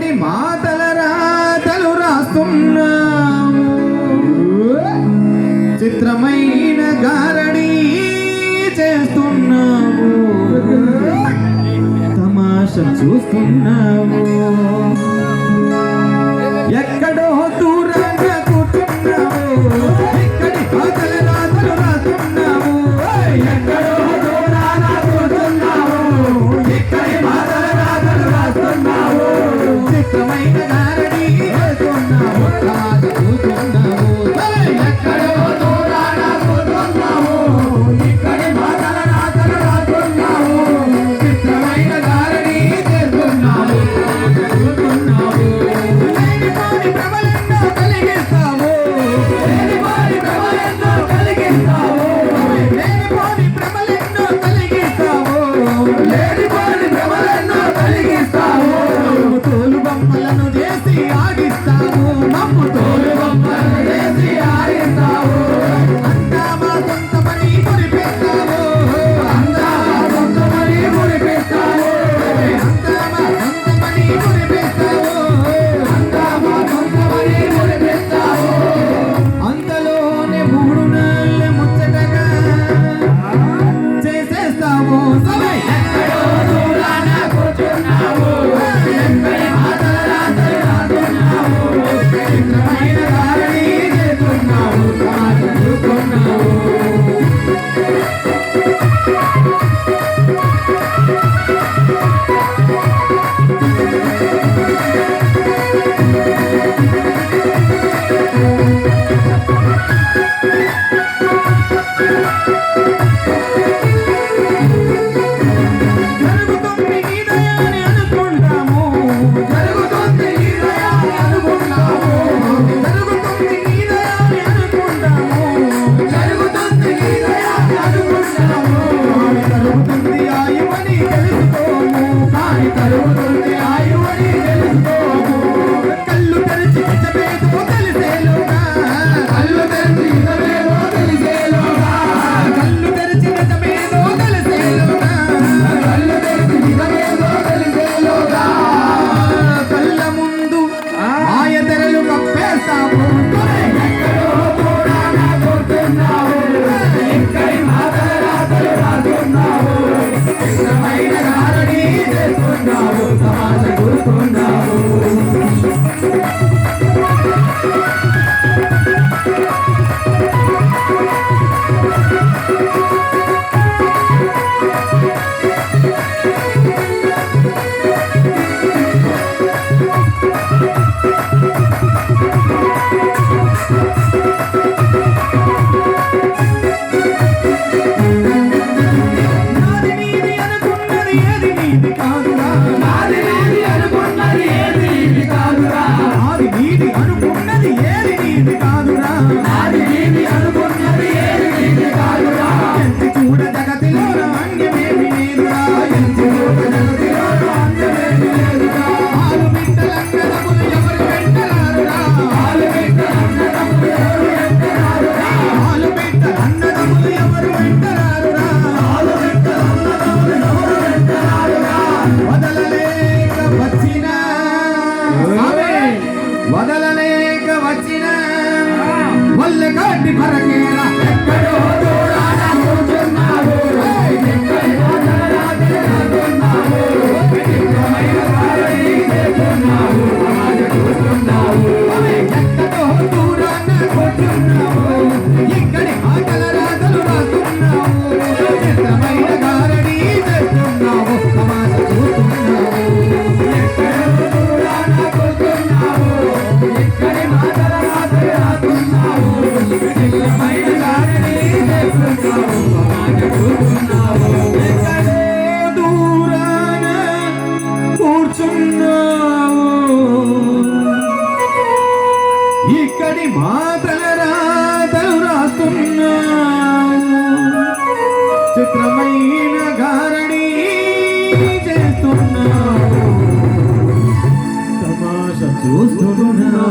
ఇక్కడి మాటల రాతలు రాస్తున్నాము, చిత్రమైన గారడి చేస్తున్నాము, తమాషా చూస్తున్నాము. ఎక్కడో దూరాన కూర్చున్నాము, ఇక్కడి మాటల రాతలు రాస్తున్నాము. ఎక్కడో దూరాన కూర్చున్నాము, ఇక్కడి మాటల రాతలు రాస్తున్నాము, చిత్రమైన గారడి చేస్తున్నాము, తమాషా చూస్తున్నాము. ఎక్కడో దూరాన కూర్చున్నాము, ఇక్కడి మాటల రాతలు రాస్తున్నాము, చిత్రమైన గారడి చేస్తున్నాము, చూస్తున్నాము. లేనిపోని భ్రమలెన్నో కలిగిస్తాము, లేనిపోని భ్రమలెన్నో కలిగిస్తాము, లేనిపోని భ్రమలెన్నో కలిగిస్తాము, లేనిపోని భ్రమలెన్నో కలిగిస్తాము. తోలు బొమ్మలను చేసి ఆడిస్తాము, మమ్ము తోలు బొమ్మలను చేసి ఆడిస్తాము. అంతా మా సొంతమని మురిపిస్తాము, అంతా మా సొంతమని మురిపిస్తాము, అంతా మా సొంతమని మురిపిస్తాము, అంతా మా సొంతమని మురిపిస్తాము. అంతలోనే 3 నెలల ముచ్చటగా చేసేస్తాము. ఎక్కడో దూరాన కూర్చున్నాము, ఎక్కడి మాటల రాతలు రాస్తున్నాము, చిత్రమైన గారడి చేస్తున్నాము, తమాషా చూస్తున్నాము. జరుగుతుంది నీ దయాని అనుకుంటాము, జరుగుతుంది నీ దయాని అనుకుంటాము, జరుగుతుంది నీ దయాని అనుకుంటాము, జరుగుతుంది నీ దయాని అనుకుంటాము. జరుగుతుంది ఆయువని తెలుసుకోము, కానీ జరుగుతుంది ఆయువని తెలుసుకోము. కళ్ళు తెరిచి నిజమేదో తెలిసేలోగా, కళ్ళు తెరిచి నిజమేదో తెలిసేలోగా, కళ్ళు తెరిచి నిజమేదో తెలిసేలోగా, కళ్ళు తెరిచి నిజమేదో తెలిసేలోగా, కళ్ళ ముందు మాయ తెరలు కప్పేస్తాము. ఎక్కడో దూరాన కూర్చున్నాము, ఇక్కడి మాటల రాతలు రాస్తున్నాము, చిత్రమైన గారడి చేస్తున్నాము, తమాషా చూస్తున్నాము. నాది నీది అనుకున్నది ఏది నీది కాదురా, నాది నీది అనుకున్నది ఏది నీది కాదురా, నాది నీది అనుకున్నది ఏది నీది కాదురా, నాది నీది అనుకున్నది ఏది నీది కాదురా. ఎంతి చూడ జగతిలో అంగమేమి లేదురా, ఎంతి చూడ జగతిలో అంగమేమి లేదురా. ఆలు బిడ్డలన్నదములు ఎవరు వెంటరారురా, ఆలు బిడ్డలన్నదములు ఎవరు వెంటరారురా, ఆలు బిడ్డలన్నదములు ఎవరు వెంటరారురా, ఆలు బిడ్డలన్నదములు ఎవరు వెంటరారురా. వదలలేక వచ్చిన వదలలేక వచ్చిన వల్ల కాటి పరకేరా. ఎక్కడో దూరాన కూర్చున్నాము, ఎక్కడి మాటల రాతలు రాస్తున్నాము, చిత్రమైన గారడి చేస్తున్నాము, తమాషా చూస్తున్నాము. ఎక్కడో దూరాన కూర్చున్నాము, ఇక్కడి మాటల రాతలు రాస్తున్నాము, చిత్రమైన గారడి చేస్తున్నాము, తమాషా చూస్తున్నాము. ఎక్కడో దూరాన కూర్చున్నాము, ఇక్కడి మాటల రాతలు రాస్తున్నాము, చిత్రమైన గారడి చేస్తున్నాము, తమాషా చూస్తున్నాము. ఎక్కడో దూరాన కూర్చున్నాము, ఇక్కడి మాటల రాతలు రాస్తున్నాము, చిత్రమైన గారడి చేస్తున్నాము, తమాషా చూస్తున్నాము.